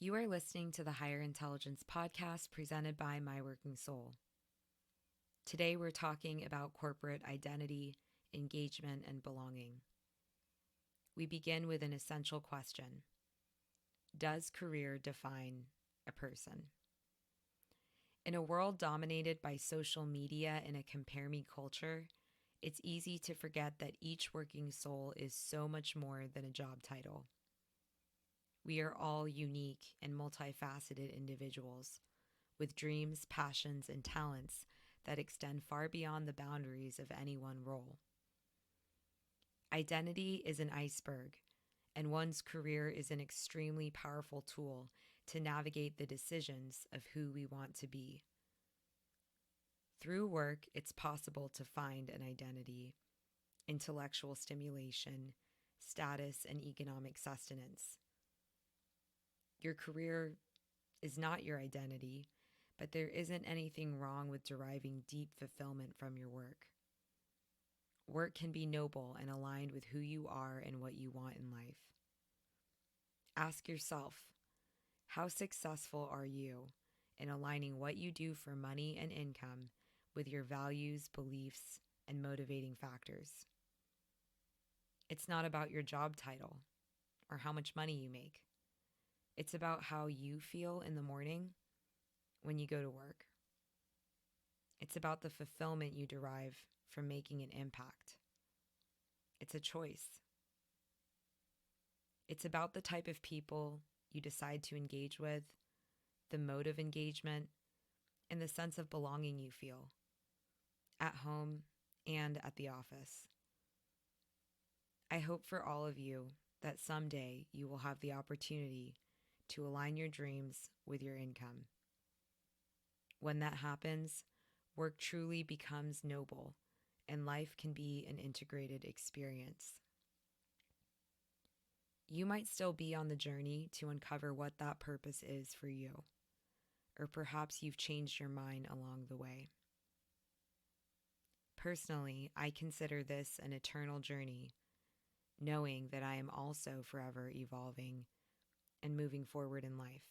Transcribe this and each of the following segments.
You are listening to the Higher Intelligence podcast presented by My Working Soul. Today we're talking about corporate identity, engagement, and belonging. We begin with an essential question. Does career define a person? In a world dominated by social media and a compare-me culture, it's easy to forget that each working soul is so much more than a job title. We are all unique and multifaceted individuals with dreams, passions, and talents that extend far beyond the boundaries of any one role. Identity is an iceberg, and one's career is an extremely powerful tool to navigate the decisions of who we want to be. Through work, it's possible to find an identity, intellectual stimulation, status, and economic sustenance. Your career is not your identity, but there isn't anything wrong with deriving deep fulfillment from your work. Work can be noble and aligned with who you are and what you want in life. Ask yourself, how successful are you in aligning what you do for money and income with your values, beliefs, and motivating factors? It's not about your job title or how much money you make. It's about how you feel in the morning when you go to work. It's about the fulfillment you derive from making an impact. It's a choice. It's about the type of people you decide to engage with, the mode of engagement, and the sense of belonging you feel at home and at the office. I hope for all of you that someday you will have the opportunity to align your dreams with your income. When that happens, work truly becomes noble and life can be an integrated experience. You might still be on the journey to uncover what that purpose is for you, or perhaps you've changed your mind along the way. Personally, I consider this an eternal journey, knowing that I am also forever evolving and moving forward in life.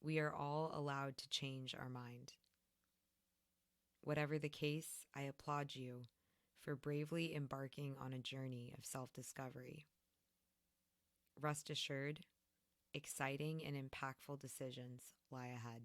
We are all allowed to change our mind. Whatever the case, I applaud you for bravely embarking on a journey of self-discovery. Rest assured, exciting and impactful decisions lie ahead.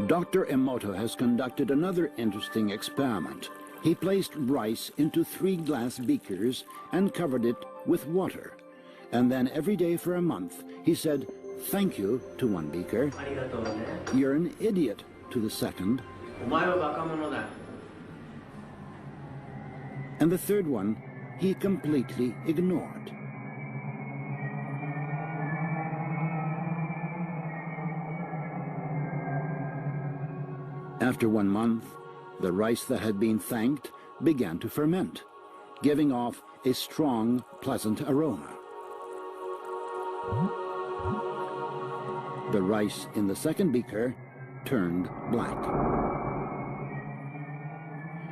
Dr. Emoto has conducted another interesting experiment. He placed rice into 3 glass beakers and covered it with water. And then every day for a month, he said, "Thank you" to one beaker, "You're an idiot" to the second, and the third one he completely ignored. After 1 month, the rice that had been thanked began to ferment, giving off a strong, pleasant aroma. The rice in the second beaker turned black,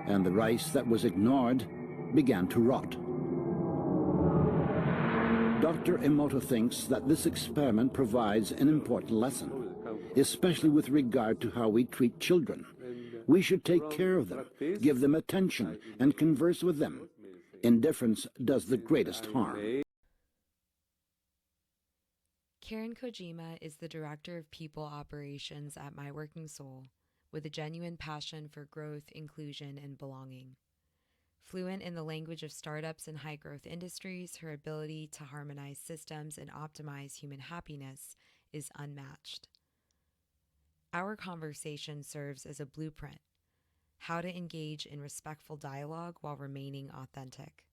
and the rice that was ignored began to rot. Dr. Emoto thinks that this experiment provides an important lesson, especially with regard to how we treat children. We should take care of them, give them attention, and converse with them. Indifference does the greatest harm. Karin Kojima is the Director of People Operations at My Working Soul, with a genuine passion for growth, inclusion, and belonging. Fluent in the language of startups and high-growth industries, her ability to harmonize systems and optimize human happiness is unmatched. Our conversation serves as a blueprint, how to engage in respectful dialogue while remaining authentic.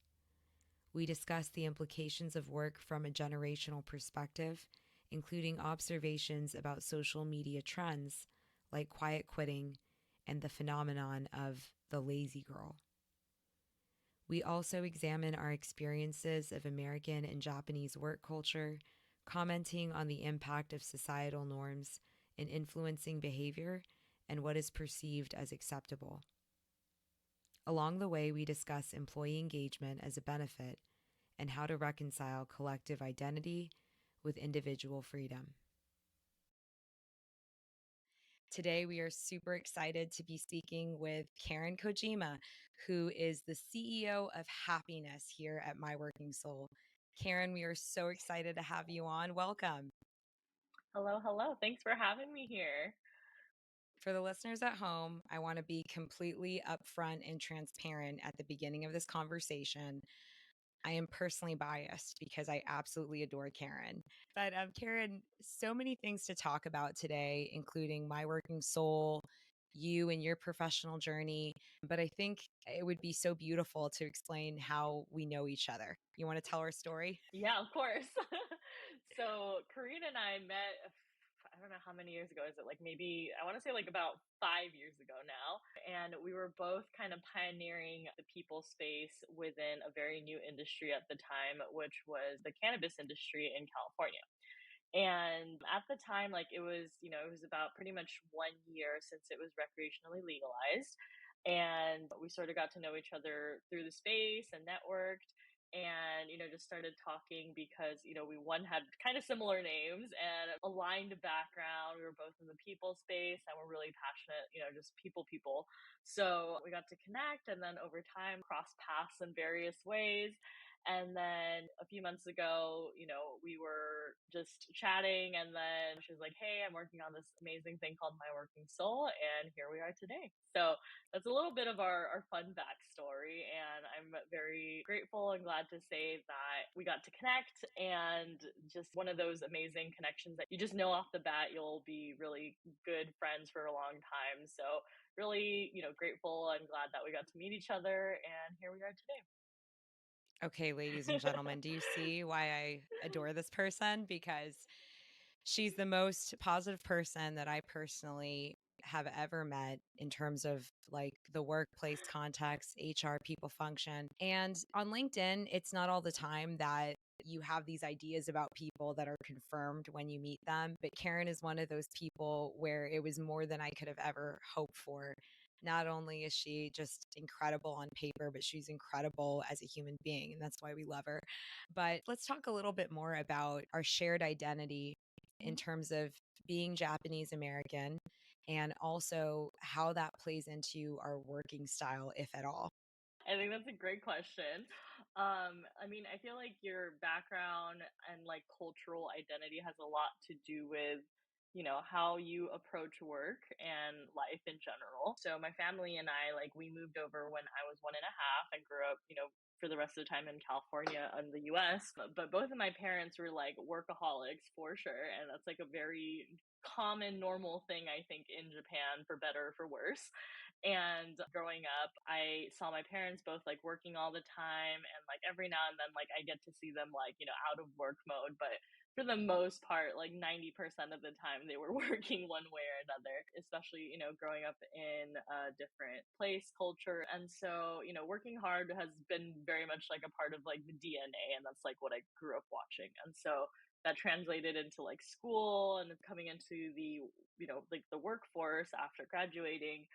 We discuss the implications of work from a generational perspective, including observations about social media trends like quiet quitting and the phenomenon of the lazy girl. We also examine our experiences of American and Japanese work culture, commenting on the impact of societal norms in influencing behavior and what is perceived as acceptable. Along the way, we discuss employee engagement as a benefit and how to reconcile collective identity with individual freedom. Today, we are super excited to be speaking with Karin Kojima, who is the CEO of Happiness here at My Working Soul. Karin, we are so excited to have you on. Welcome. Hello, hello. Thanks for having me here. For the listeners at home, I want to be completely upfront and transparent at the beginning of this conversation. I am personally biased because I absolutely adore Karin. But Karin, so many things to talk about today, including My Working Soul, you and your professional journey. But I think it would be so beautiful to explain how we know each other. You want to tell our story? Yeah, of course. So Karin and I met, I don't know how many years ago is it? Like maybe, I want to say like about 5 years ago now. And we were both kind of pioneering the people space within a very new industry at the time, which was the cannabis industry in California. And at the time, like it was about pretty much 1 year since it was recreationally legalized. And we sort of got to know each other through the space and networked and, just started talking because, we one had kind of similar names and aligned background. We were both in the people space and we're really passionate, just people. So we got to connect and then over time cross paths in various ways. And then a few months ago, we were just chatting, and then she was like, "Hey, I'm working on this amazing thing called My Working Soul," and here we are today. So that's a little bit of our fun backstory, and I'm very grateful and glad to say that we got to connect and just one of those amazing connections that you just know off the bat you'll be really good friends for a long time. So really, grateful and glad that we got to meet each other, and here we are today. Okay, ladies and gentlemen, do you see why I adore this person? Because she's the most positive person that I personally have ever met in terms of like the workplace context, HR, people function. And on LinkedIn, it's not all the time that you have these ideas about people that are confirmed when you meet them. But Karin is one of those people where it was more than I could have ever hoped for. Not only is she just incredible on paper, but she's incredible as a human being. And that's why we love her. But let's talk a little bit more about our shared identity in terms of being Japanese American and also how that plays into our working style, if at all. I think that's a great question. I mean, I feel like your background and like cultural identity has a lot to do with, how you approach work and life in general. So my family and I, like, we moved over when I was 1.5 and grew up, for the rest of the time in California in the US. But both of my parents were like workaholics for sure. And that's like a very common, normal thing, I think, in Japan, for better or for worse. And growing up, I saw my parents both like working all the time, and like every now and then, like I get to see them like, out of work mode. But for the most part, like 90% of the time, they were working one way or another, especially, growing up in a different place, culture. And so, working hard has been very much like a part of like the DNA. And that's like what I grew up watching. And so that translated into like school and coming into the, like the workforce after graduating.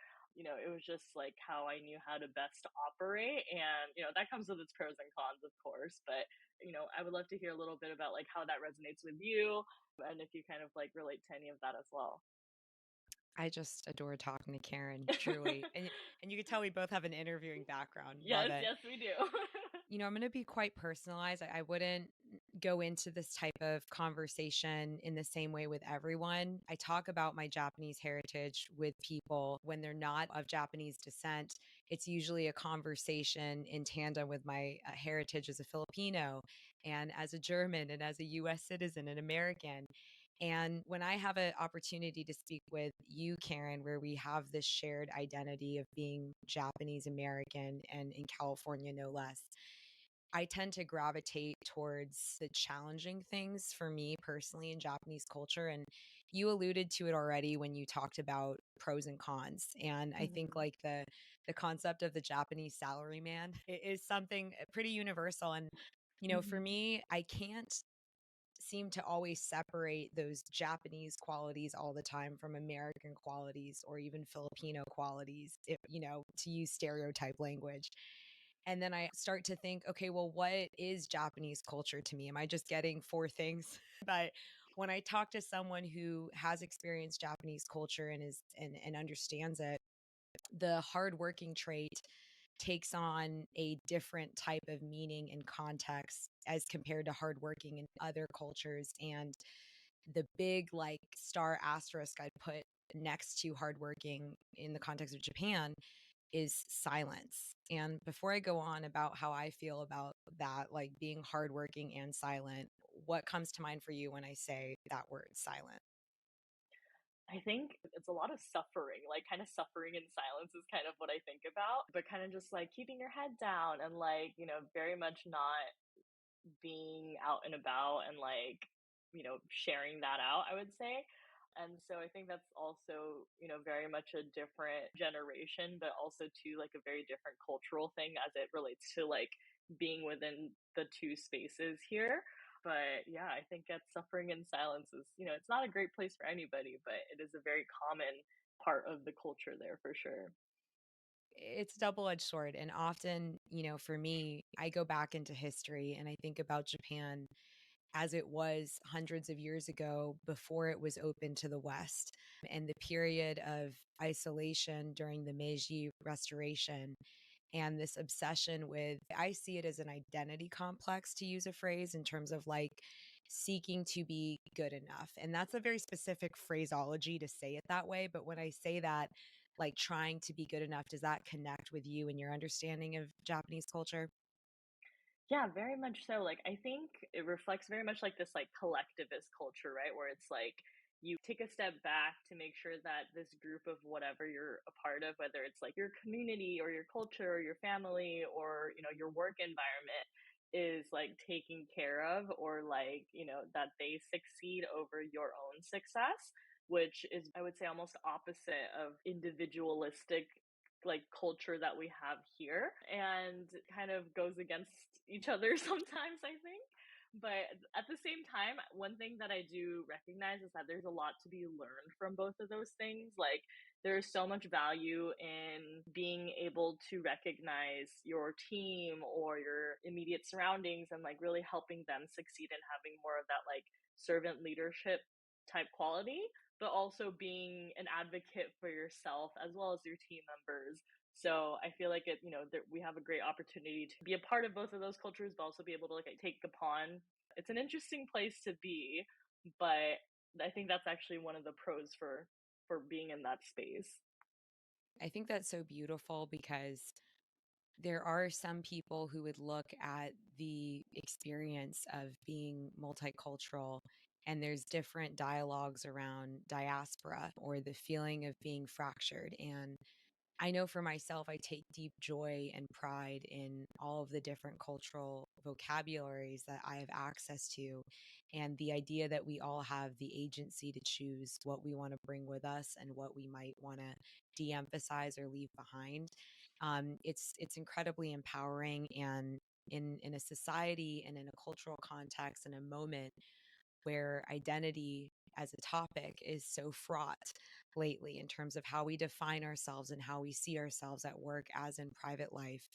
It was just like how I knew how to best operate. And, that comes with its pros and cons, of course. But, I would love to hear a little bit about like how that resonates with you and if you kind of like relate to any of that as well. I just adore talking to Karin, truly. And you can tell we both have an interviewing background. Love Yes, it. yes, we do. I'm going to be quite personalized. I wouldn't go into this type of conversation in the same way with everyone. I talk about my Japanese heritage with people when they're not of Japanese descent. It's usually a conversation in tandem with my heritage as a Filipino and as a German and as a US citizen and American. And when I have an opportunity to speak with you, Karin, where we have this shared identity of being Japanese American and in California, no less, I tend to gravitate towards the challenging things for me personally in Japanese culture. And you alluded to it already when you talked about pros and cons. And I think Hmm. like the concept of the Japanese salaryman is something pretty universal. And for Hmm. me, I can't seem to always separate those Japanese qualities all the time from American qualities or even Filipino qualities, if, to use stereotype language. And then I start to think, okay, well, what is Japanese culture to me? Am I just getting four things? But when I talk to someone who has experienced Japanese culture and understands it, the hardworking trait takes on a different type of meaning and context as compared to hardworking in other cultures. And the big like star asterisk I'd put next to hardworking in the context of Japan is silence. And before I go on about how I feel about that, like being hardworking and silent, what comes to mind for you when I say that word silent? I think it's a lot of suffering, like kind of suffering in silence is kind of what I think about, but kind of just like keeping your head down and like, very much not being out and about and like, sharing that out, I would say. And so I think that's also, very much a different generation, but also too like a very different cultural thing as it relates to like being within the two spaces here. But yeah, I think that suffering in silence is, it's not a great place for anybody, but it is a very common part of the culture there for sure. It's double-edged sword. And often, for me, I go back into history and I think about Japan as it was hundreds of years ago before it was open to the West. And the period of isolation during the Meiji Restoration and this obsession with, I see it as an identity complex, to use a phrase, in terms of like seeking to be good enough. And that's a very specific phraseology to say it that way. But when I say that, like trying to be good enough, does that connect with you and your understanding of Japanese culture? Yeah, very much so. Like, I think it reflects very much like this like collectivist culture, right? Where it's like you take a step back to make sure that this group of whatever you're a part of, whether it's like your community or your culture or your family or, your work environment is like taken care of or like, that they succeed over your own success, which is, I would say, almost opposite of individualistic like culture that we have here and kind of goes against each other sometimes, I think. But at the same time, one thing that I do recognize is that there's a lot to be learned from both of those things. Like, there's so much value in being able to recognize your team or your immediate surroundings and like really helping them succeed and having more of that like servant leadership type quality, but also being an advocate for yourself as well as your team members. So I feel like that we have a great opportunity to be a part of both of those cultures, but also be able to like take upon. It's an interesting place to be, but I think that's actually one of the pros for being in that space. I think that's so beautiful because there are some people who would look at the experience of being multicultural, and there's different dialogues around diaspora or the feeling of being fractured. And I know for myself, I take deep joy and pride in all of the different cultural vocabularies that I have access to, and the idea that we all have the agency to choose what we want to bring with us and what we might want to de-emphasize or leave behind. It's incredibly empowering, and in a society and in a cultural context and a moment where identity as a topic is so fraught lately in terms of how we define ourselves and how we see ourselves at work as in private life.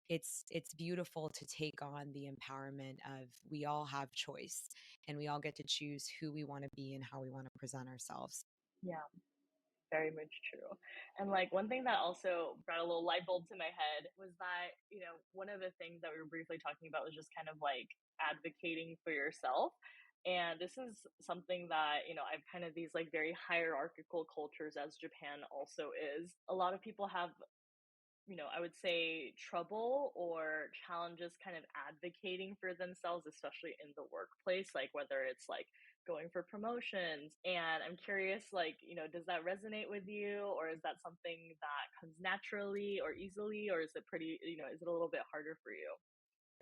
It's beautiful to take on the empowerment of we all have choice and we all get to choose who we want to be and how we want to present ourselves. Yeah. Very much true. And like one thing that also brought a little light bulb to my head was that, one of the things that we were briefly talking about was just kind of like advocating for yourself. And this is something that, I've kind of these like very hierarchical cultures as Japan also is. A lot of people have I would say trouble or challenges kind of advocating for themselves, especially in the workplace, like whether it's like going for promotions. And I'm curious, like, does that resonate with you, or is that something that comes naturally or easily, or is it pretty, is it a little bit harder for you?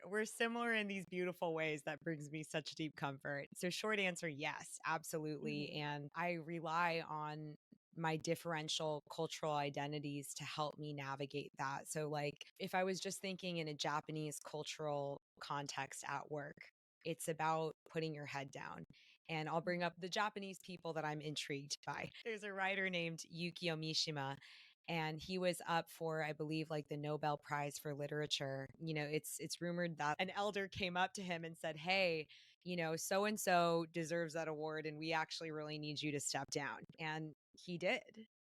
We're similar in these beautiful ways that brings me such deep comfort. So, short answer, yes, absolutely. Mhm. And I rely on my differential cultural identities to help me navigate that. So, like, if I was just thinking in a Japanese cultural context at work, it's about putting your head down. And I'll bring up the Japanese people that I'm intrigued by. There's a writer named Yukio Mishima, and he was up for, I believe, like the Nobel Prize for literature. It's rumored that an elder came up to him and said, hey, so and so deserves that award and we actually really need you to step down. And he did.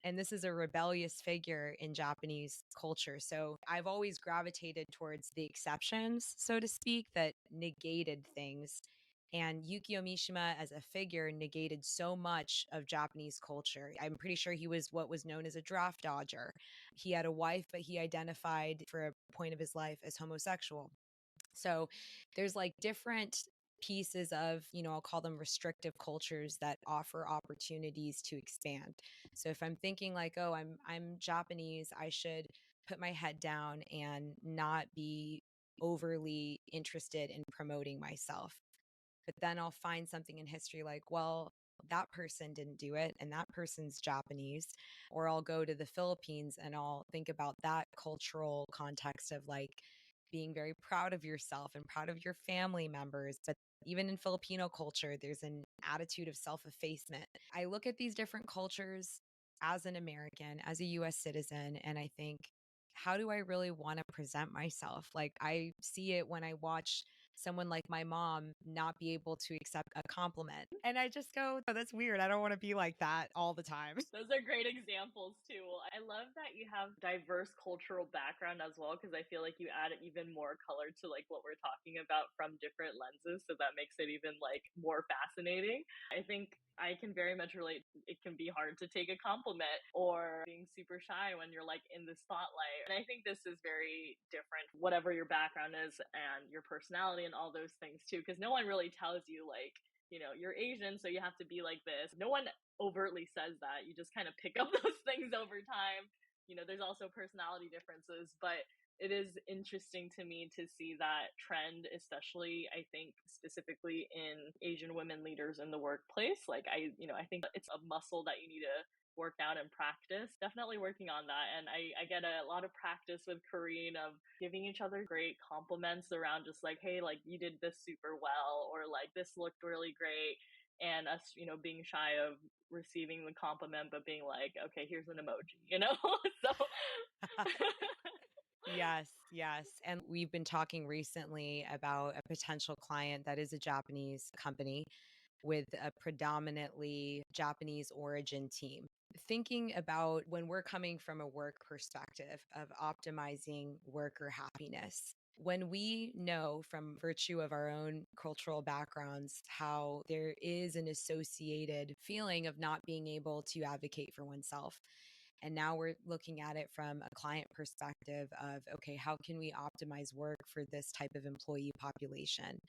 And this is a rebellious figure in Japanese culture. So I've always gravitated towards the exceptions, so to speak, that negated things. And Yukio Mishima as a figure negated so much of Japanese culture. I'm pretty sure he was what was known as a draft dodger. He had a wife, but he identified for a point of his life as homosexual. So there's like different pieces of, I'll call them restrictive cultures that offer opportunities to expand. So if I'm thinking like, oh, I'm Japanese, I should put my head down and not be overly interested in promoting myself. But then I'll find something in history like, well, that person didn't do it and that person's Japanese. Or I'll go to the Philippines and I'll think about that cultural context of like being very proud of yourself and proud of your family members. But even in Filipino culture, there's an attitude of self effacement. I look at these different cultures as an American, as a US citizen, and I think, how do I really want to present myself? Like, I see it when I watch someone like my mom not be able to accept a compliment. And I just go, oh, that's weird. I don't want to be like that all the time. Those are great examples too. I love that you have diverse cultural background as well, because I feel like you add even more color to like what we're talking about from different lenses, so that makes it even like more fascinating. I think I can very much relate. It can be hard to take a compliment or being super shy when you're like in the spotlight. And I think this is very different, whatever your background is and your personality and all those things too, because no one really tells you like, you're Asian, so you have to be like this. No one overtly says that. You just kind of pick up those things over time. There's also personality differences, but it is interesting to me to see that trend, especially I think specifically in Asian women leaders in the workplace. Like I think it's a muscle that you need to work out and practice. Definitely working on that. And I get a lot of practice with Karin of giving each other great compliments around just like, hey, like you did this super well, or like this looked really great. And us, being shy of receiving the compliment, but being like, okay, here's an emoji. So Yes, yes. And we've been talking recently about a potential client that is a Japanese company with a predominantly Japanese origin team. Thinking about when we're coming from a work perspective of optimizing worker happiness, when we know from virtue of our own cultural backgrounds how there is an associated feeling of not being able to advocate for oneself. And now we're looking at it from a client perspective of, okay, how can we optimize work for this type of employee population?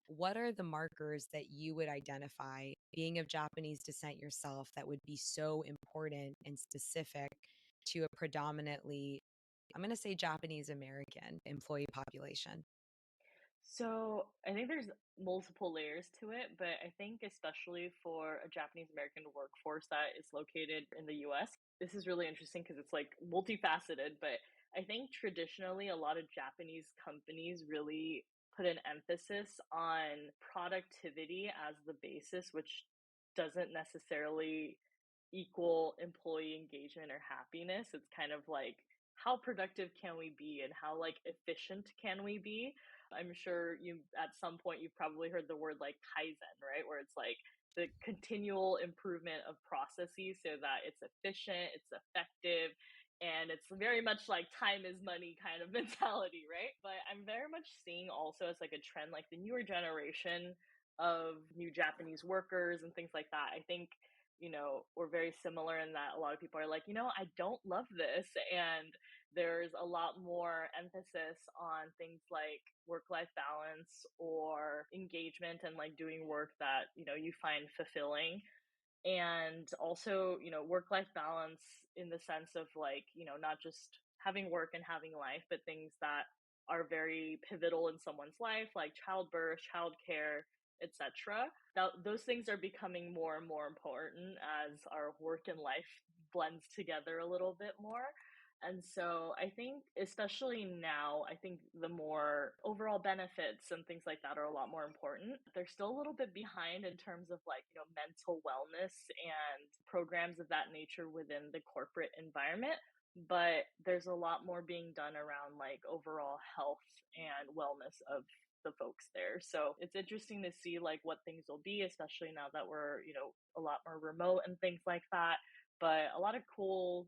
What are the markers that you would identify, being of Japanese descent yourself, that would be so important and specific to a predominantly, I'm going to say, Japanese American employee population? So I think there's multiple layers to it, but I think especially for a Japanese American workforce that is located in the US, this is really interesting because it's like multifaceted. But I think traditionally a lot of Japanese companies really put an emphasis on productivity as the basis, which doesn't necessarily equal employee engagement or happiness. It's kind of like, how productive can we be and how like efficient can we be? I'm sure you at some point you've probably heard the word like kaizen, right? Where it's like the continual improvement of processes so that it's efficient, it's effective, and it's very much like time is money kind of mentality, right? But I'm very much seeing also as like a trend, like the newer generation of new Japanese workers and things like that. I think we're very similar in that a lot of people are like, I don't love this. And there's a lot more emphasis on things like work life balance or engagement and like doing work that, you find fulfilling. And also, work life balance in the sense of like, not just having work and having life, but things that are very pivotal in someone's life, like childbirth, childcare, etc. Those things are becoming more and more important as our work and life blends together a little bit more. And so I think, especially now, I think the more overall benefits and things like that are a lot more important. They're still a little bit behind in terms of like, mental wellness and programs of that nature within the corporate environment. But there's a lot more being done around like overall health and wellness of the folks there. So it's interesting to see like what things will be, especially now that we're, a lot more remote and things like that. But a lot of cool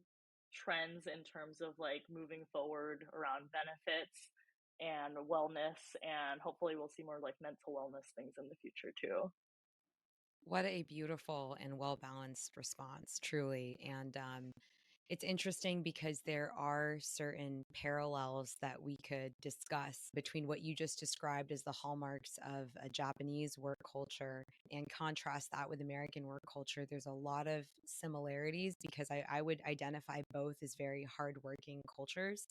trends in terms of like moving forward around benefits and wellness, and hopefully we'll see more like mental wellness things in the future too. What a beautiful and well balanced response, truly. And it's interesting because there are certain parallels that we could discuss between what you just described as the hallmarks of a Japanese work culture and contrast that with American work culture. There's a lot of similarities because I would identify both as very hardworking cultures.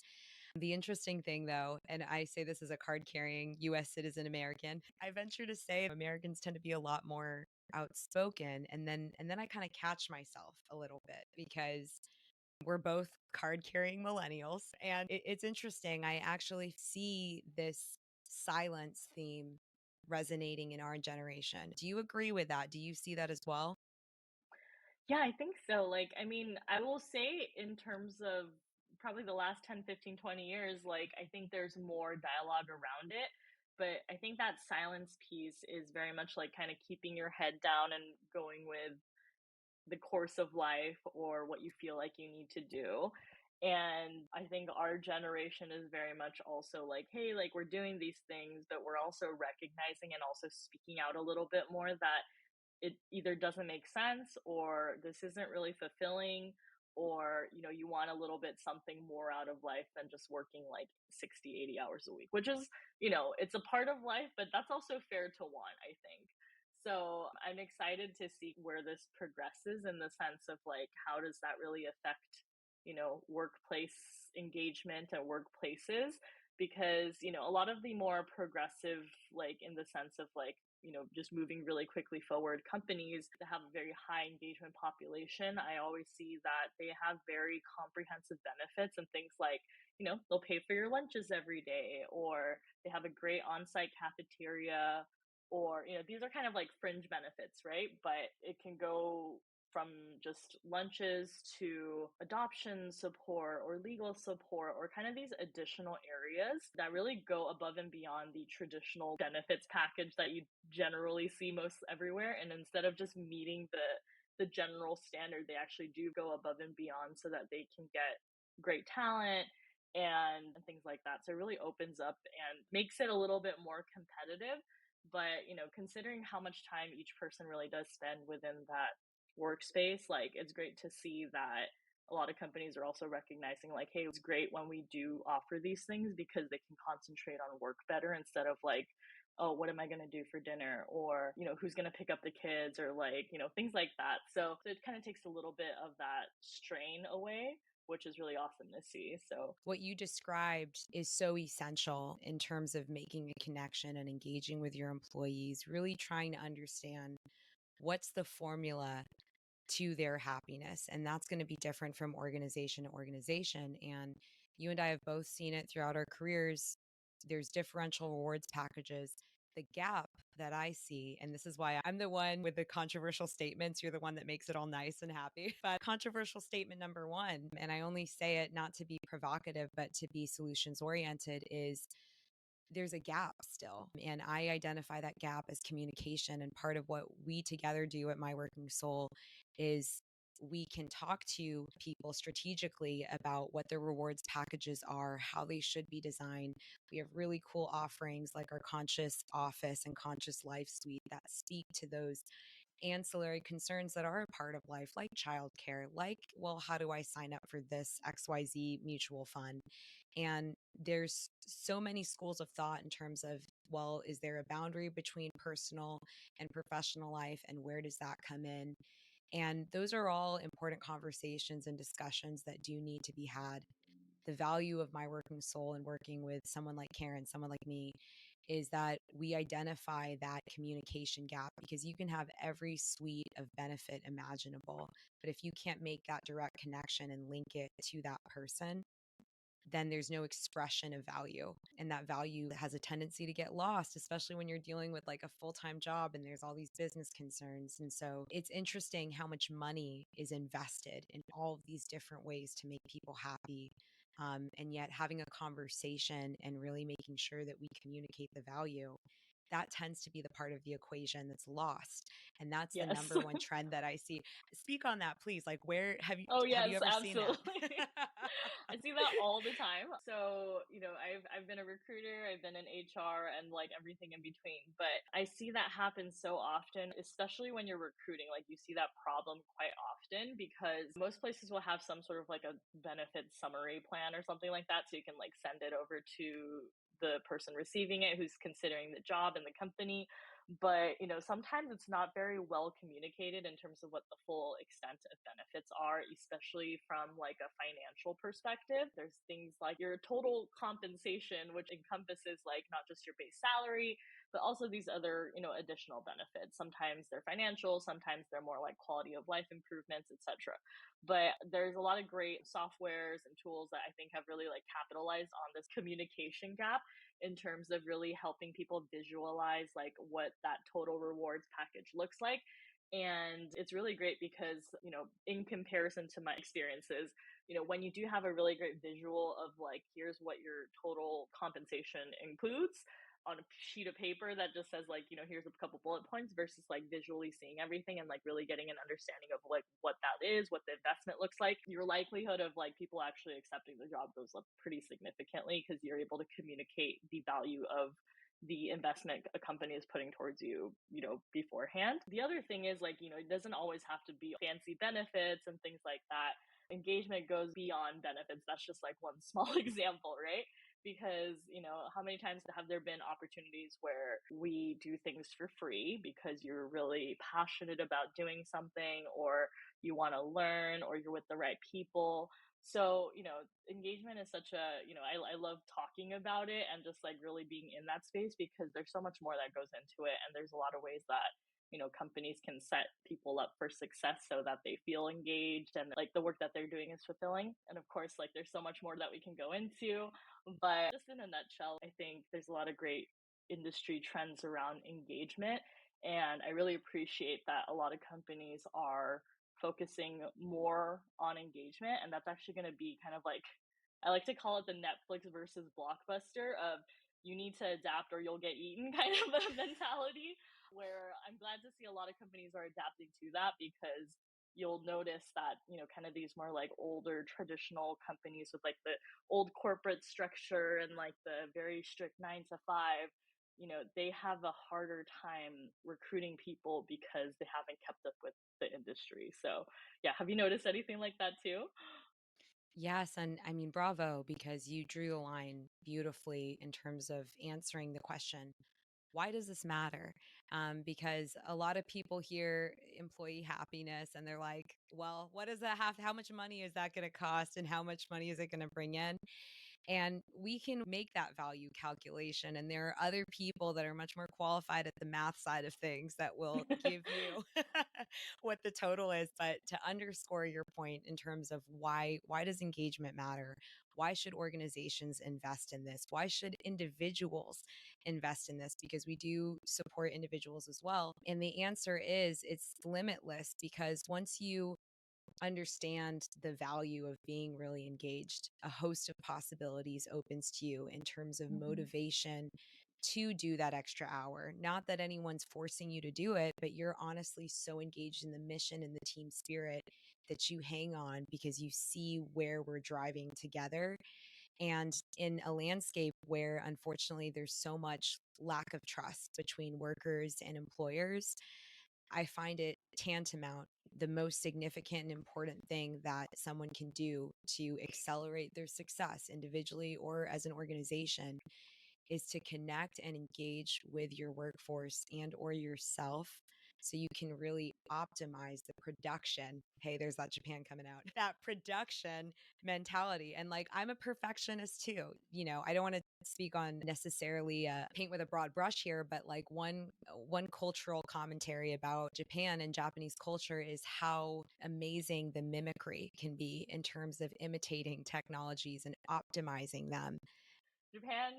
The interesting thing, though, and I say this as a card carrying US citizen American, I venture to say Americans tend to be a lot more outspoken, and then I kind of catch myself a little bit because we're both card carrying millennials. And it's interesting. I actually see this silence theme resonating in our generation. Do you agree with that? Do you see that as well? Yeah, I think so. Like, I mean, I will say in terms of probably the last 10, 15, 20 years, like, I think there's more dialogue around it. But I think that silence piece is very much like kind of keeping your head down and going with the course of life or what you feel like you need to do. And I think our generation is very much also like, hey, like we're doing these things, but we're also recognizing and also speaking out a little bit more that it either doesn't make sense or this isn't really fulfilling, or you want a little bit something more out of life than just working like 60, 80 hours a week, which is, it's a part of life, but that's also fair to want, I think. So I'm excited to see where this progresses in the sense of like how does that really affect workplace engagement and workplaces, because a lot of the more progressive, like in the sense of like just moving really quickly forward companies that have a very high engagement population, I always see that they have very comprehensive benefits and things like, they'll pay for your lunches every day, or they have a great on-site cafeteria, or, these are kind of like fringe benefits, right? But it can go from just lunches to adoption support or legal support or kind of these additional areas that really go above and beyond the traditional benefits package that you generally see most everywhere. And instead of just meeting the general standard, they actually do go above and beyond so that they can get great talent and things like that. So it really opens up and makes it a little bit more competitive. But considering how much time each person really does spend within that workspace, like it's great to see that a lot of companies are also recognizing like, hey, it's great when we do offer these things because they can concentrate on work better instead of like, oh, what am I going to do for dinner, or who's going to pick up the kids, or like things like that. So it kind of takes a little bit of that strain away, which is really awesome to see. So What you described is so essential in terms of making a connection and engaging with your employees, really trying to understand what's the formula to their happiness. And that's going to be different from organization to organization. And you and I have both seen it throughout our careers. There's differential rewards packages. The gap that I see, and this is why I'm the one with the controversial statements, you're the one that makes it all nice and happy. But controversial statement number one, and I only say it not to be provocative, but to be solutions oriented, is there's a gap still. And I identify that gap as communication. And part of what we together do at My Working Soul is we can talk to people strategically about what their rewards packages are, how they should be designed. We have really cool offerings like our Conscious Office and Conscious Life Suite that speak to those ancillary concerns that are a part of life, like childcare, like, well, how do I sign up for this XYZ mutual fund? And there's so many schools of thought in terms of, well, is there a boundary between personal and professional life? And where does that come in? And those are all important conversations and discussions that do need to be had. the value of my working soul and working with someone like Karin, someone like me, is that we identify that communication gap, because you can have every suite of benefit imaginable, but if you can't make that direct connection and link it to that person, then there's no expression of value. And that value has a tendency to get lost, especially when you're dealing with like a full-time job and there's all these business concerns. And so it's interesting how much money is invested in all of these different ways to make people happy. And yet having a conversation and really making sure that we communicate the value, that tends to be the part of the equation that's lost. And that's the Yes. number one trend that I see. Speak on that, please. Like, where Oh have you yes, ever seen that? absolutely. I see that all the time. So, I've been a recruiter, I've been in HR and like everything in between. But I see that happen so often, especially when you're recruiting. Like you see that problem quite often because most places will have some sort of like a benefit summary plan or something like that. So you can like send it over to the person receiving it who's considering the job and the company. But sometimes it's not very well communicated in terms of what the full extent of benefits are, especially from like a financial perspective. There's things like your total compensation, which encompasses like not just your base salary, but also these other additional benefits. Sometimes they're financial, sometimes they're more like quality of life improvements, etc. But there's a lot of great softwares and tools that I think have really like capitalized on this communication gap in terms of really helping people visualize like what that total rewards package looks like. And it's really great because, in comparison to my experiences, when you do have a really great visual of like, here's what your total compensation includes on a sheet of paper that just says like, here's a couple bullet points versus like visually seeing everything and like really getting an understanding of like what that is, what the investment looks like, your likelihood of like people actually accepting the job goes up pretty significantly because you're able to communicate the value of the investment a company is putting towards you, beforehand. The other thing is like, it doesn't always have to be fancy benefits and things like that. Engagement goes beyond benefits. That's just like one small example, right? Because how many times have there been opportunities where we do things for free because you're really passionate about doing something, or you want to learn, or you're with the right people. So engagement is such a, I love talking about it and just like really being in that space because there's so much more that goes into it, and there's a lot of ways that companies can set people up for success so that they feel engaged and like the work that they're doing is fulfilling. And of course, like there's so much more that we can go into, but just in a nutshell, I think there's a lot of great industry trends around engagement. And I really appreciate that a lot of companies are focusing more on engagement. And that's actually going to be kind of like, I like to call it the Netflix versus Blockbuster of you need to adapt or you'll get eaten kind of a mentality, where I'm glad to see a lot of companies are adapting to that because you'll notice that, kind of these more like older traditional companies with like the old corporate structure and like the very strict 9 to 5, they have a harder time recruiting people because they haven't kept up with the industry. So, yeah, have you noticed anything like that too? Yes. And I mean, bravo, because you drew the line beautifully in terms of answering the question, why does this matter? Because a lot of people hear employee happiness and they're like, well, what does that have? How much money is that going to cost? And how much money is it going to bring in? And we can make that value calculation. And there are other people that are much more qualified at the math side of things that will give you what the total is. But to underscore your point in terms of why does engagement matter? Why should organizations invest in this? Why should individuals invest in this? Because we do support individuals as well. And the answer is it's limitless, because once you understand the value of being really engaged, a host of possibilities opens to you in terms of Mhm. motivation to do that extra hour. Not that anyone's forcing you to do it, but you're honestly so engaged in the mission and the team spirit that you hang on because you see where we're driving together. And in a landscape where unfortunately there's so much lack of trust between workers and employers, I find it tantamount the most significant and important thing that someone can do to accelerate their success individually or as an organization is to connect and engage with your workforce and or yourself so you can really optimize the production. Hey, there's that Japan coming out. That production mentality. And like, I'm a perfectionist too. I don't want to speak on necessarily paint with a broad brush here, but like one cultural commentary about Japan and Japanese culture is how amazing the mimicry can be in terms of imitating technologies and optimizing them. Japan,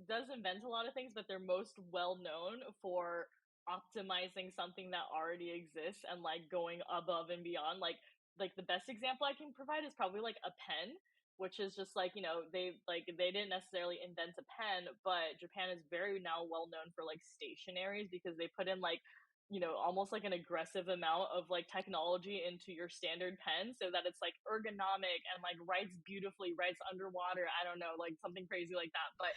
does invent a lot of things, but they're most well known for optimizing something that already exists and like going above and beyond. Like the best example I can provide is probably like a pen, which is just like, they didn't necessarily invent a pen, but Japan is very now well known for like stationaries because they put in like, almost like an aggressive amount of like technology into your standard pen so that it's like ergonomic and like writes beautifully, writes underwater. I don't know, like something crazy like that. But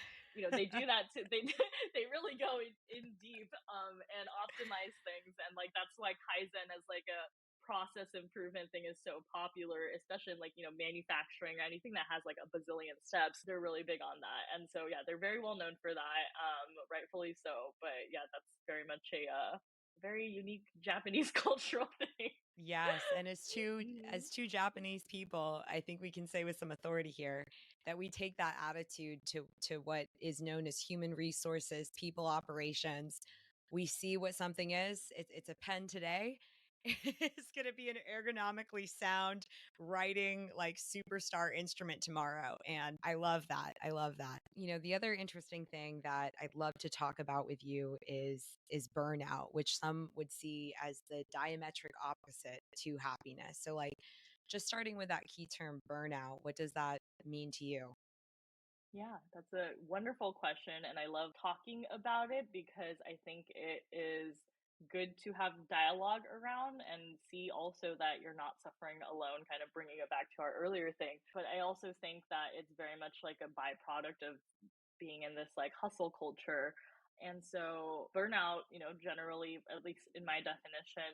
they do that too. They really go in deep and optimize things, and like that's why Kaizen as like a process improvement thing is so popular, especially in like manufacturing or anything that has like a bazillion steps. They're really big on that, and so yeah, they're very well known for that, rightfully so. But yeah, that's very much a very unique Japanese cultural thing. Yes, and Mhm. as two Japanese people, I think we can say with some authority here that we take that attitude to what is known as human resources, people operations. We see what something is. It's a pen today. It's going to be an ergonomically sound writing like superstar instrument tomorrow, and I love that. I love that. The other interesting thing that I'd love to talk about with you is burnout, which some would see as the diametric opposite to happiness. So like, just starting with that key term burnout, what does that mean to you? Yeah, that's a wonderful question. And I love talking about it because I think it is good to have dialogue around and see also that you're not suffering alone, kind of bringing it back to our earlier thing. But I also think that it's very much like a byproduct of being in this like hustle culture. And so burnout, generally, at least in my definition,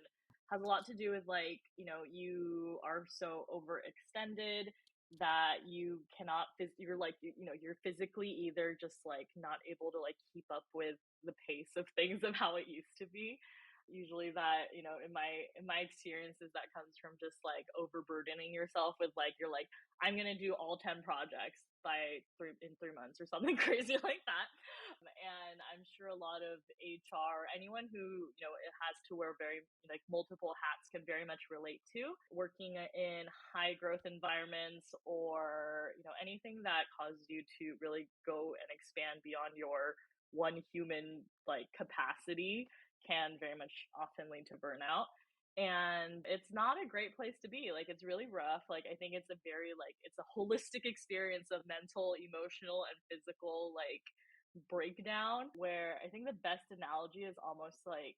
has a lot to do with like, you are so overextended that you cannot you're like you're physically either just like not able to like keep up with the pace of things of how it used to be. Usually that, in my experiences, that comes from just like overburdening yourself with like, you're like, I'm gonna do all 10 projects in 3 months or something crazy like that. And I'm sure a lot of HR, anyone who, it has to wear very like multiple hats, can very much relate to working in high growth environments, or, anything that causes you to really go and expand beyond your one human like capacity can very much often lead to burnout. And it's not a great place to be. Like, it's really rough. Like, I think it's a very like it's a holistic experience of mental, emotional, and physical like breakdown, where I think the best analogy is almost like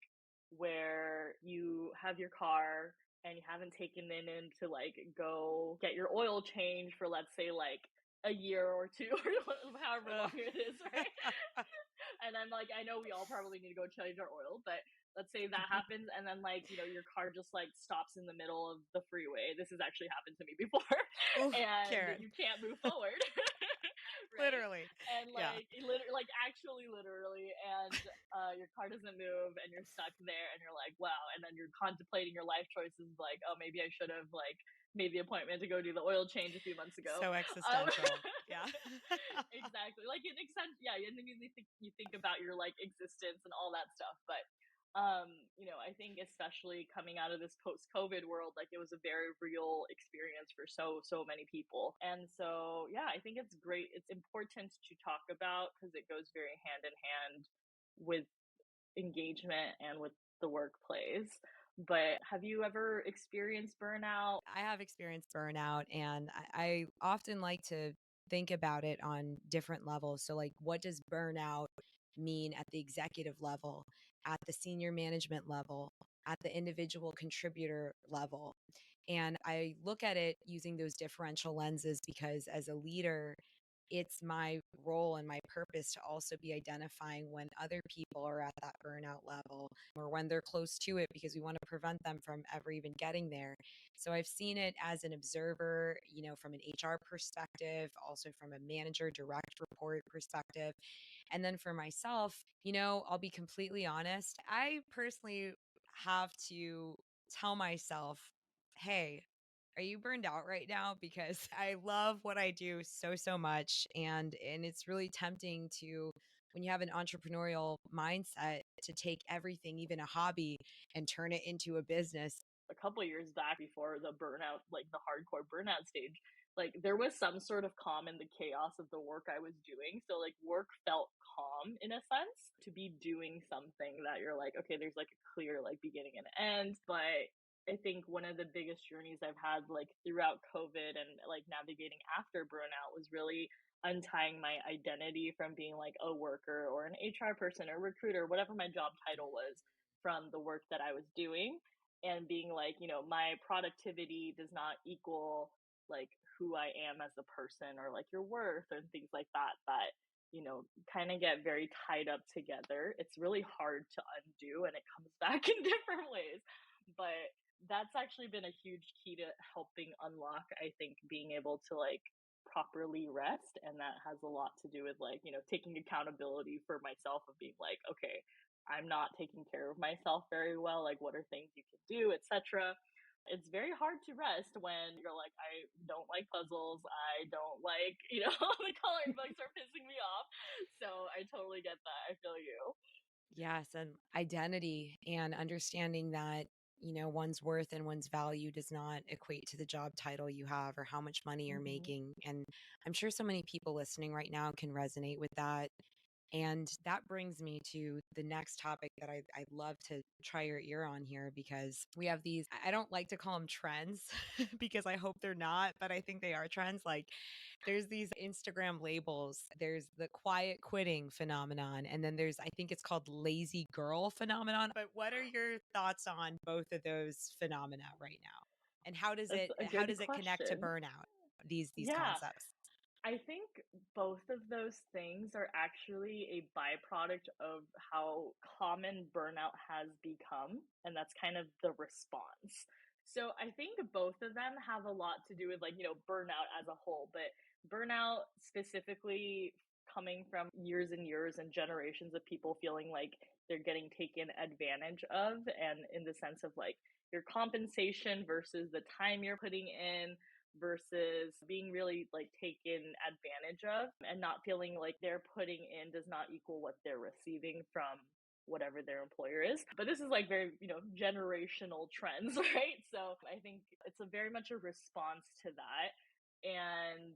where you have your car and you haven't taken it in to like go get your oil change for, let's say, like a year or two or however Ugh. long it is, right? And I'm like, I know we all probably need to go change our oil, but let's say that happens, and then like, your car just like stops in the middle of the freeway. This has actually happened to me before. Oh, And Karen, you can't move forward. Right? literally. And Yeah. like literally, like actually literally, and your car doesn't move and you're stuck there, and you're like, wow. And then you're contemplating your life choices, like, oh, maybe I should have like made the appointment to go do the oil change a few months ago. So um, existential. Yeah. exactly, like it extends, yeah, and then you think about your like existence and all that stuff. But I think especially coming out of this post-COVID world, like it was a very real experience for so many people. And so yeah, I think it's great, it's important to talk about because it goes very hand in hand with engagement and with the workplace. But have you ever experienced burnout? I have experienced burnout, and I often like to think about it on different levels. So, like, what does burnout mean at the executive level, at the senior management level, at the individual contributor level? And I look at it using those differential lenses because as a leader, it's my role and my purpose to also be identifying when other people are at that burnout level or when they're close to it because we want to prevent them from ever even getting there. So I've seen it as an observer, from an HR perspective, also from a manager direct report perspective. And then for myself, I'll be completely honest. I personally have to tell myself, hey, are you burned out right now? Because I love what I do so, so much. And it's really tempting to, when you have an entrepreneurial mindset, to take everything, even a hobby, and turn it into a business. A couple of years back before the burnout, like the hardcore burnout stage, like there was some sort of calm in the chaos of the work I was doing. So like work felt calm in a sense to be doing something that you're like, okay, there's like a clear like beginning and end. But I think one of the biggest journeys I've had like throughout COVID and like navigating after burnout was really untying my identity from being like a worker or an HR person or recruiter, whatever my job title was, from the work that I was doing, and being like, my productivity does not equal like who I am as a person or like your worth and things like that, kind of get very tied up together. It's really hard to undo and it comes back in different ways. But that's actually been a huge key to helping unlock, I think, being able to like properly rest. And that has a lot to do with like, taking accountability for myself of being like, okay, I'm not taking care of myself very well. Like, what are things you can do, etc. It's very hard to rest when you're like, I don't like puzzles. I don't like, the coloring books are pissing me off. So I totally get that. I feel you. Yes, and identity and understanding that, one's worth and one's value does not equate to the job title you have or how much money you're Hmm. making. And I'm sure so many people listening right now can resonate with that. And that brings me to the next topic that I'd love to try your ear on here, because we have these, I don't like to call them trends because I hope they're not, but I think they are trends. Like there's these Instagram labels, there's the quiet quitting phenomenon, and then there's, I think it's called lazy girl phenomenon. But what are your thoughts on both of those phenomena right now? And That's a how good does it connect to question. burnout? These Yeah, concepts. I think both of those things are actually a byproduct of how common burnout has become, and that's kind of the response. So I think both of them have a lot to do with like, burnout as a whole, but burnout specifically coming from years and years and generations of people feeling like they're getting taken advantage of, and in the sense of like your compensation versus the time you're putting in versus being really like taken advantage of, and not feeling like they're putting in does not equal what they're receiving from whatever their employer is. But this is like very, generational trends, right? So I think it's a very much a response to that. And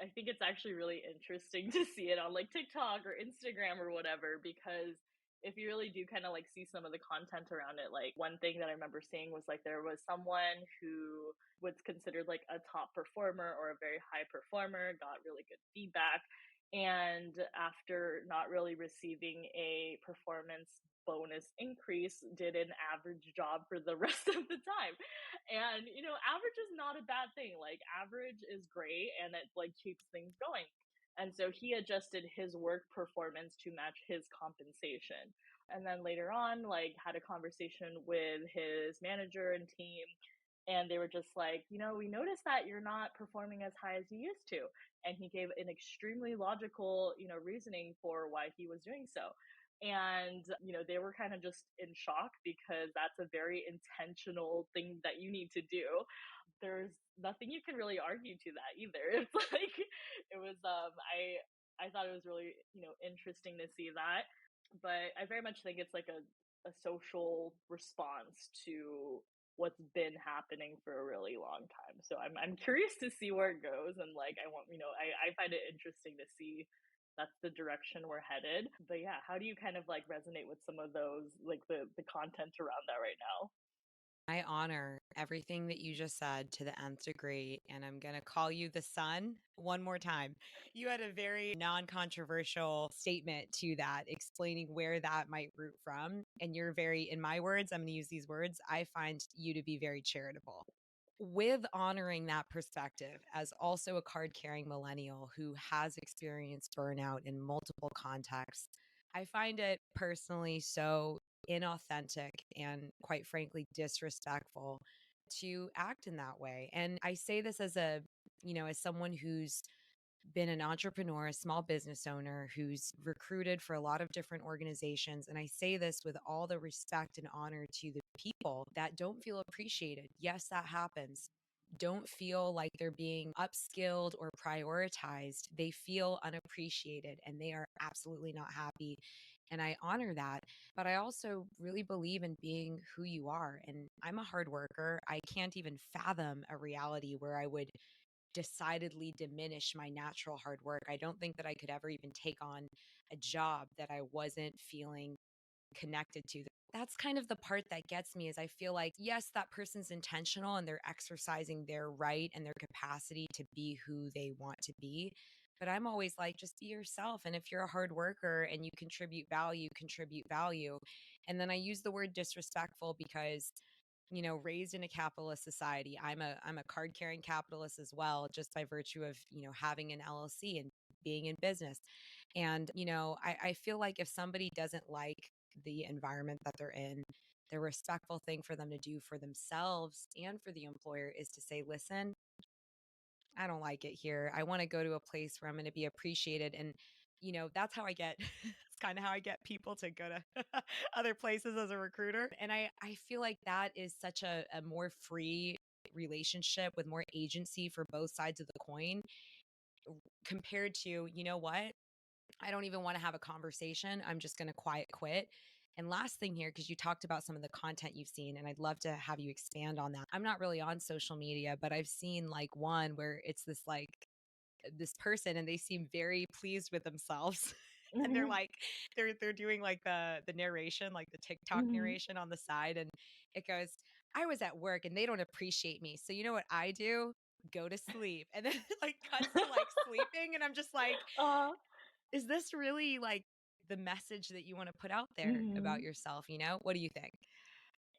I think it's actually really interesting to see it on like TikTok or Instagram or whatever, because if you really do kind of like see some of the content around it, like one thing that I remember seeing was like there was someone who was considered like a top performer or a very high performer, got really good feedback. And after not really receiving a performance bonus increase, did an average job for the rest of the time. And, average is not a bad thing. Like, average is great and it like keeps things going. And so he adjusted his work performance to match his compensation. And then later on, like, had a conversation with his manager and team, and they were just like, we noticed that you're not performing as high as you used to. And he gave an extremely logical, reasoning for why he was doing so. And, they were kind of just in shock, because that's a very intentional thing that you need to do. There's nothing you can really argue to that either. It's like, it was, I thought it was really, interesting to see that. But I very much think it's like a social response to what's been happening for a really long time. So I'm curious to see where it goes, and like I want, I find it interesting to see that's the direction we're headed. But yeah, how do you kind of like resonate with some of those, like the content around that right now? I honor everything that you just said to the nth degree, and I'm going to call you the sun one more time. You had a very non controversial statement to that, explaining where that might root from. And you're very, in my words, I'm going to use these words, I find you to be very charitable. With honoring that perspective, as also a card carrying millennial who has experienced burnout in multiple contexts, I find it personally so inauthentic and quite frankly disrespectful to act in that way. And I say this as a, as someone who's been an entrepreneur, a small business owner who's recruited for a lot of different organizations. And I say this with all the respect and honor to the people that don't feel appreciated. Yes, that happens. Don't feel like they're being upskilled or prioritized. They feel unappreciated and they are absolutely not happy. And I honor that. But I also really believe in being who you are. And I'm a hard worker. I can't even fathom a reality where I would decidedly diminish my natural hard work. I don't think that I could ever even take on a job that I wasn't feeling connected to. That's kind of the part that gets me is I feel like, yes, that person's intentional and they're exercising their right and their capacity to be who they want to be. But I'm always like, just be yourself. And if you're a hard worker and you contribute value, contribute value. And then I use the word disrespectful because raised in a capitalist society. I'm a card carrying capitalist as well, just by virtue of, having an LLC and being in business. And, I feel like if somebody doesn't like the environment that they're in, the respectful thing for them to do for themselves and for the employer is to say, listen, I don't like it here. I want to go to a place where I'm going to be appreciated. And, that's how I get, it's kind of how I get people to go to other places as a recruiter. And I feel like that is such a more free relationship with more agency for both sides of the coin compared to, you know what? I don't even want to have a conversation. I'm just going to quiet quit. And last thing here, because you talked about some of the content you've seen, and I'd love to have you expand on that. I'm not really on social media, but I've seen like one where it's this person and they seem very pleased with themselves. And they're Hmm. like they're doing like the narration, like the TikTok Hmm. narration on the side, and it goes, I was at work and they don't appreciate me, so you know what I do? Go to sleep. And then like cuts to like sleeping, and I'm just like, uh, is this really like the message that you want to put out there about mhm. yourself? What do you think?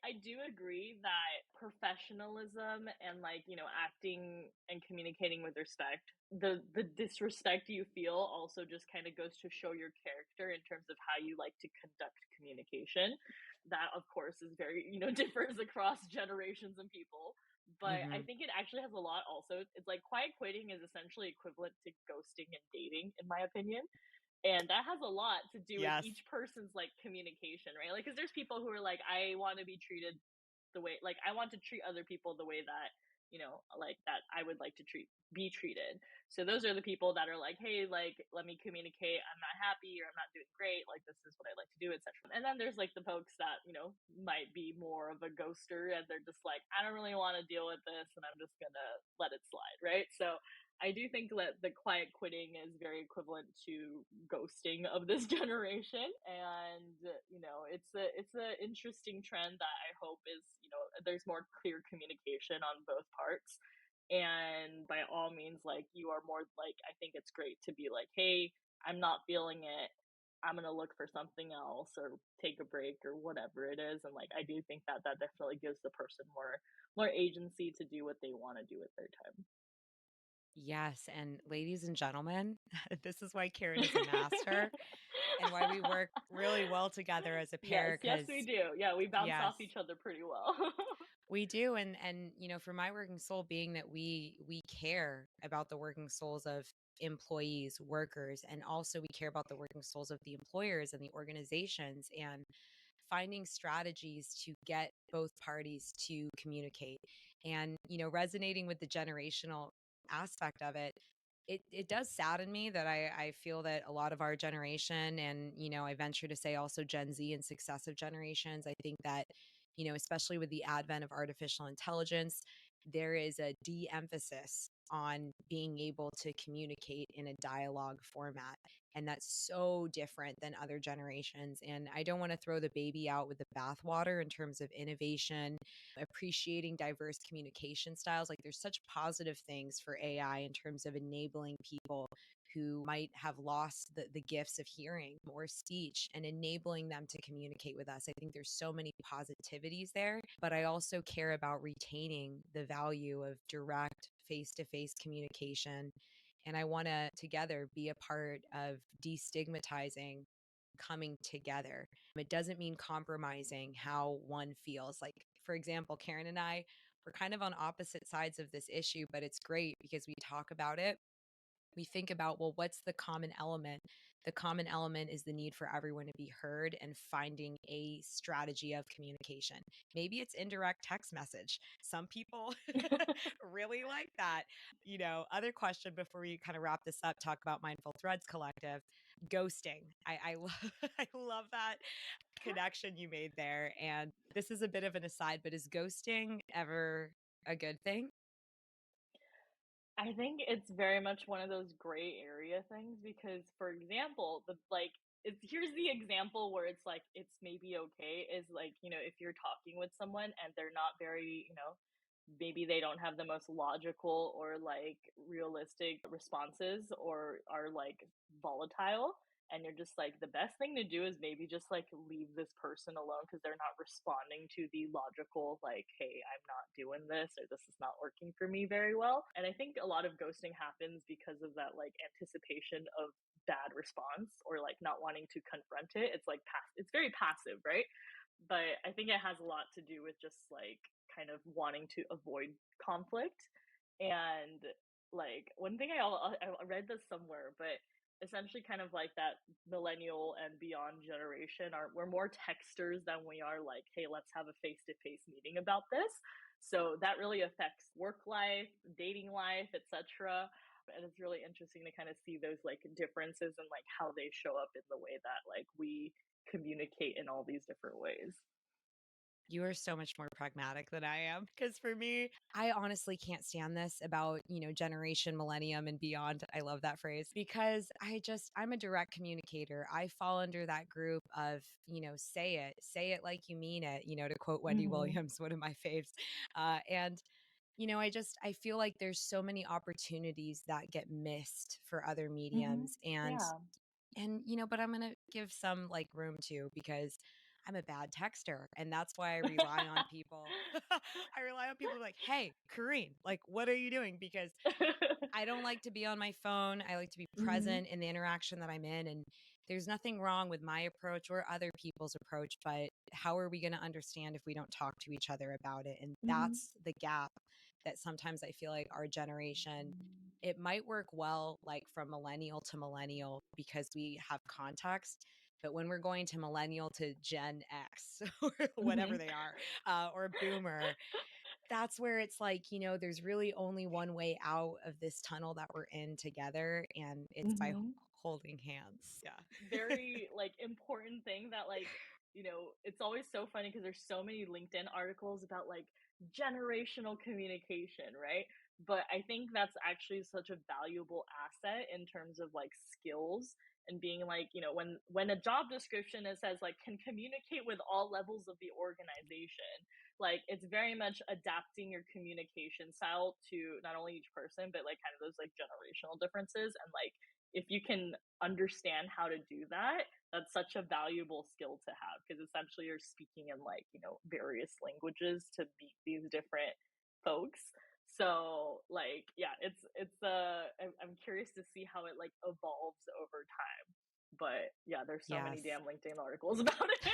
I do agree that professionalism and like, acting and communicating with respect, the disrespect you feel also just kind of goes to show your character in terms of how you like to conduct communication. That of course is very, differs across generations and people. But I Hmm. think it actually has a lot also. It's like quiet quitting is essentially equivalent to ghosting and dating, in my opinion, and that has a lot to do with Yes. each person's like communication, right? Like because there's people who are like, I want to be treated the way, like I want to treat other people the way that, like that I would like to be treated. So those are the people that are like, hey, like let me communicate, I'm not happy or I'm not doing great, like this is what I like to do, etc. And then there's like the folks that, might be more of a ghoster and they're just like, I don't really want to deal with this and I'm just gonna let it slide, right? So I do think that the quiet quitting is very equivalent to ghosting of this generation, and it's a interesting trend that I hope is, there's more clear communication on both parts, and by all means, like you are more like, I think it's great to be like, hey, I'm not feeling it. I'm gonna look for something else or take a break or whatever it is, and like I do think that that definitely gives the person more agency to do what they want to do with their time. Yes. And ladies and gentlemen, this is why Karen is a master and why we work really well together as a Yes, pair. yes, Because, we do. Yeah, we bounce yes, off each other pretty well. we do. And for my working soul, being that we care about the working souls of employees, workers, and also we care about the working souls of the employers and the organizations, and finding strategies to get both parties to communicate, and resonating with the generational aspect of it. It does sadden me that I feel that a lot of our generation, and I venture to say also Gen Z and successive generations, I think that especially with the advent of artificial intelligence, there is a de-emphasis on being able to communicate in a dialogue format. And that's so different than other generations. And I don't want to throw the baby out with the bathwater in terms of innovation, appreciating diverse communication styles. Like there's such positive things for AI in terms of enabling people who might have lost the gifts of hearing or speech and enabling them to communicate with us. I think there's so many positivities there, but I also care about retaining the value of direct face to face communication. And I want to together be a part of destigmatizing coming together. It doesn't mean compromising how one feels. Like, for example, Karen and I, we're kind of on opposite sides of this issue, but it's great because we talk about it we think about, well, what's the common element? The common element is the need for everyone to be heard and finding a strategy of communication. Maybe it's indirect text message. Some people really like that. Other question before we kind of wrap this up, talk about Mindful Threads Collective, ghosting. I love, I love that connection you made there. And this is a bit of an aside, but is ghosting ever a good thing? I think it's very much one of those gray area things because, for example, here's the example where it's like it's maybe okay is like, if you're talking with someone and they're not very, maybe they don't have the most logical or like realistic responses or are like volatile, and you're just like the best thing to do is maybe just like leave this person alone because they're not responding to the logical, like, hey, I'm not doing this or this is not working for me very well. And I think a lot of ghosting happens because of that like anticipation of bad response or like not wanting to confront it. It's like it's very passive, right? But I think it has a lot to do with just like kind of wanting to avoid conflict. And like one thing I read this somewhere, but essentially kind of like that millennial and beyond generation are we're more texters than we are like, hey, let's have a face-to-face meeting about this. So that really affects work life, dating life, etc. And it's really interesting to kind of see those like differences and like how they show up in the way that like we communicate in all these different ways. You are so much more pragmatic than I am. Because for me, I honestly can't stand this about, generation, millennium, and beyond. I love that phrase because I'm a direct communicator. I fall under that group of, say it like you mean it, to quote Wendy Mm-hmm. Williams, one of my faves. And I feel like there's so many opportunities that get missed for other Mm-hmm. mediums. And Yeah. but I'm going to give some like room to because I'm a bad texter. And that's why I rely on people. I rely on people like, hey, Karin, like, what are you doing? Because I don't like to be on my phone. I like to be Mm-hmm. present in the interaction that I'm in. And there's nothing wrong with my approach or other people's approach, but how are we going to understand if we don't talk to each other about it? And Mm-hmm. that's the gap that sometimes I feel like our generation, it might work well, like from millennial to millennial because we have context. But when we're going to millennial to Gen X or whatever Mm-hmm. they are, or boomer, that's where it's like, there's really only one way out of this tunnel that we're in together, and it's by Mm-hmm. holding hands. Yeah. Very like important thing that like, it's always so funny because there's so many LinkedIn articles about like generational communication, right? But I think that's actually such a valuable asset in terms of like skills and being like, when a job description it says like can communicate with all levels of the organization, like it's very much adapting your communication style to not only each person but like kind of those like generational differences. And like if you can understand how to do that, that's such a valuable skill to have because essentially you're speaking in like, various languages to meet these different folks. So like, yeah, I'm curious to see how it like evolves over time. But yeah, there's so many Yes. damn LinkedIn articles about it.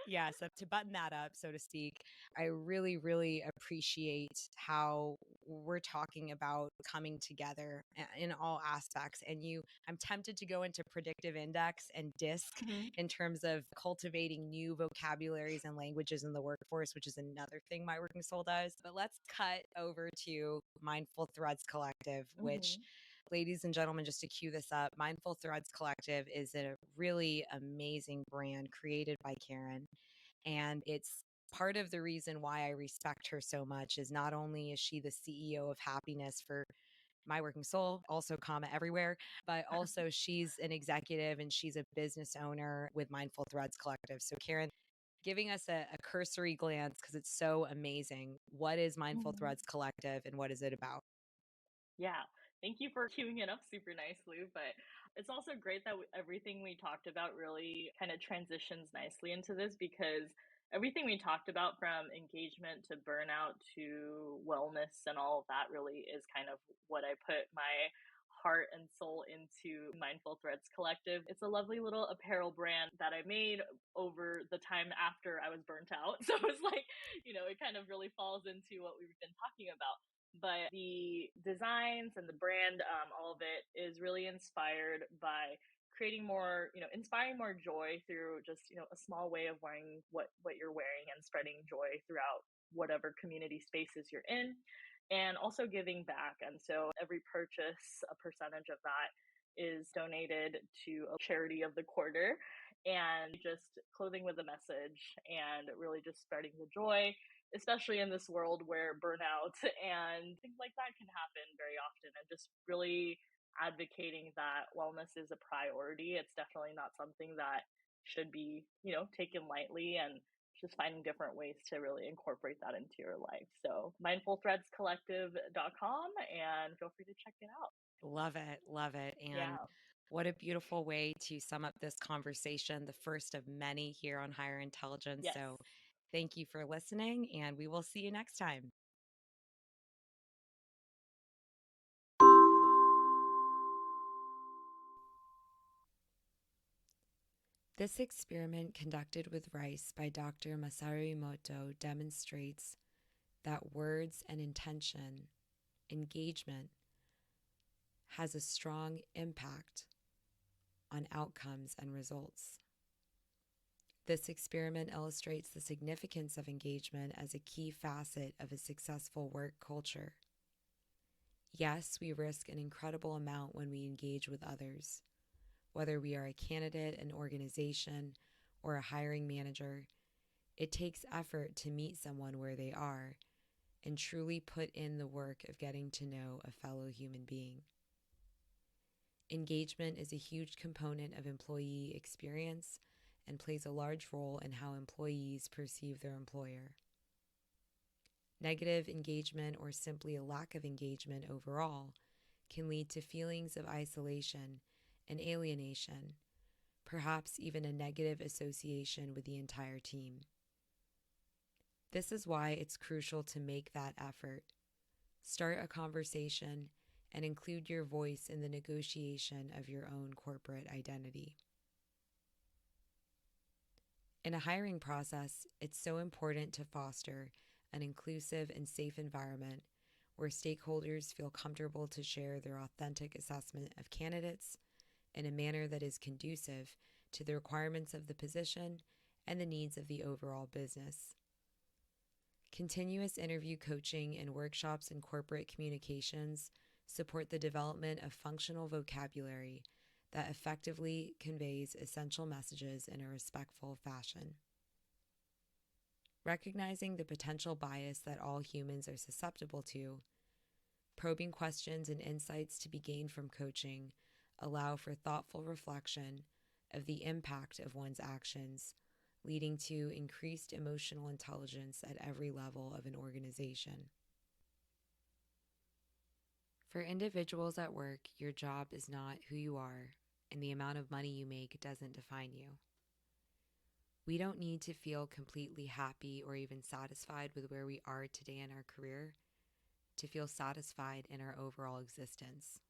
Yeah, so to button that up, so to speak, I really, really appreciate how we're talking about coming together in all aspects. And I'm tempted to go into predictive index and DISC Mm-hmm. in terms of cultivating new vocabularies and languages in the workforce, which is another thing my working soul does. But let's cut over to Mindful Threads Collective, which, Mm-hmm. ladies and gentlemen, just to cue this up, Mindful Threads Collective is a really amazing brand created by Karin. And it's part of the reason why I respect her so much is not only is she the CEO of happiness for my working soul, also comma everywhere, but also she's an executive and she's a business owner with Mindful Threads Collective. So Karin, giving us a cursory glance because it's so amazing. What is Mindful Mm-hmm. Threads Collective and what is it about? Yeah, thank you for queuing it up super nicely. But it's also great that everything we talked about really kind of transitions nicely into this because everything we talked about from engagement to burnout to wellness and all of that really is kind of what I put my heart and soul into Mindful Threads Collective. It's a lovely little apparel brand that I made over the time after I was burnt out. So it's like, it kind of really falls into what we've been talking about. But the designs and the brand, all of it is really inspired by creating more, inspiring more joy through just, a small way of wearing what you're wearing and spreading joy throughout whatever community spaces you're in, and also giving back. And so every purchase, a percentage of that is donated to a charity of the quarter, and just clothing with a message and really just spreading the joy, especially in this world where burnout and things like that can happen very often, and just really advocating that wellness is a priority. It's definitely not something that should be, taken lightly, and just finding different ways to really incorporate that into your life. So mindfulthreadscollective.com, and feel free to check it out. Love it. Love it. And Yeah. what a beautiful way to sum up this conversation, the first of many here on Higher Intelligence. Yes. So thank you for listening, and we will see you next time. This experiment conducted with rice by Dr. Masaru Emoto demonstrates that words and intention, engagement, has a strong impact on outcomes and results. This experiment illustrates the significance of engagement as a key facet of a successful work culture. Yes, we risk an incredible amount when we engage with others. Whether we are a candidate, an organization, or a hiring manager, it takes effort to meet someone where they are and truly put in the work of getting to know a fellow human being. Engagement is a huge component of employee experience and plays a large role in how employees perceive their employer. Negative engagement, or simply a lack of engagement overall, can lead to feelings of isolation and alienation, perhaps even a negative association with the entire team. This is why it's crucial to make that effort. Start a conversation and include your voice in the negotiation of your own corporate identity. In a hiring process, it's so important to foster an inclusive and safe environment where stakeholders feel comfortable to share their authentic assessment of candidates in a manner that is conducive to the requirements of the position and the needs of the overall business. Continuous interview coaching and workshops in corporate communications support the development of functional vocabulary that effectively conveys essential messages in a respectful fashion. Recognizing the potential bias that all humans are susceptible to, probing questions and insights to be gained from coaching allow for thoughtful reflection of the impact of one's actions, leading to increased emotional intelligence at every level of an organization. For individuals at work, your job is not who you are, and the amount of money you make doesn't define you. We don't need to feel completely happy or even satisfied with where we are today in our career to feel satisfied in our overall existence.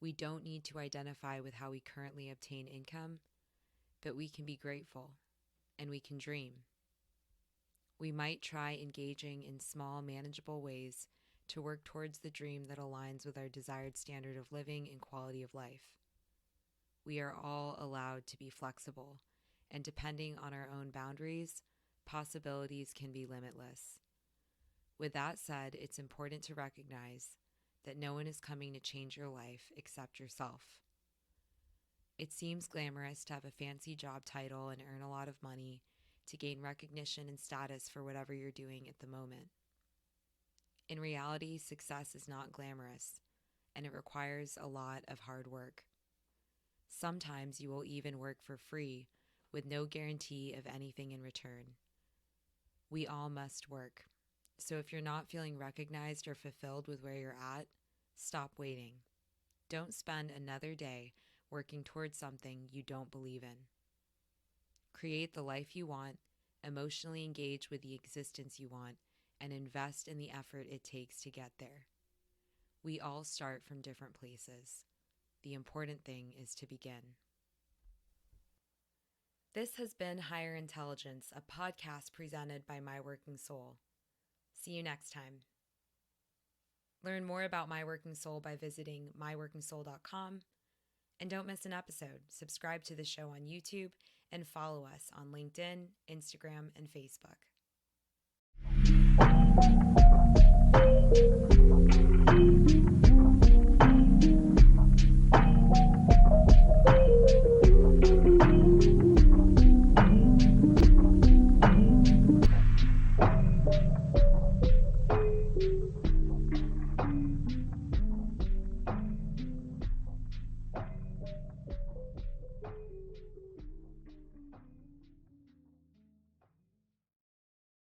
We don't need to identify with how we currently obtain income, but we can be grateful and we can dream. We might try engaging in small, manageable ways to work towards the dream that aligns with our desired standard of living and quality of life. We are all allowed to be flexible, and depending on our own boundaries, possibilities can be limitless. With that said, it's important to recognize that no one is coming to change your life except yourself. It seems glamorous to have a fancy job title and earn a lot of money to gain recognition and status for whatever you're doing at the moment. In reality, success is not glamorous, and it requires a lot of hard work. Sometimes you will even work for free with no guarantee of anything in return. We all must work. So if you're not feeling recognized or fulfilled with where you're at, stop waiting. Don't spend another day working towards something you don't believe in. Create the life you want, emotionally engage with the existence you want, and invest in the effort it takes to get there. We all start from different places. The important thing is to begin. This has been Higher Intelligence, a podcast presented by My Working Soul. See you next time. Learn more about My Working Soul by visiting myworkingsoul.com. And don't miss an episode. Subscribe to the show on YouTube and follow us on LinkedIn, Instagram, and Facebook.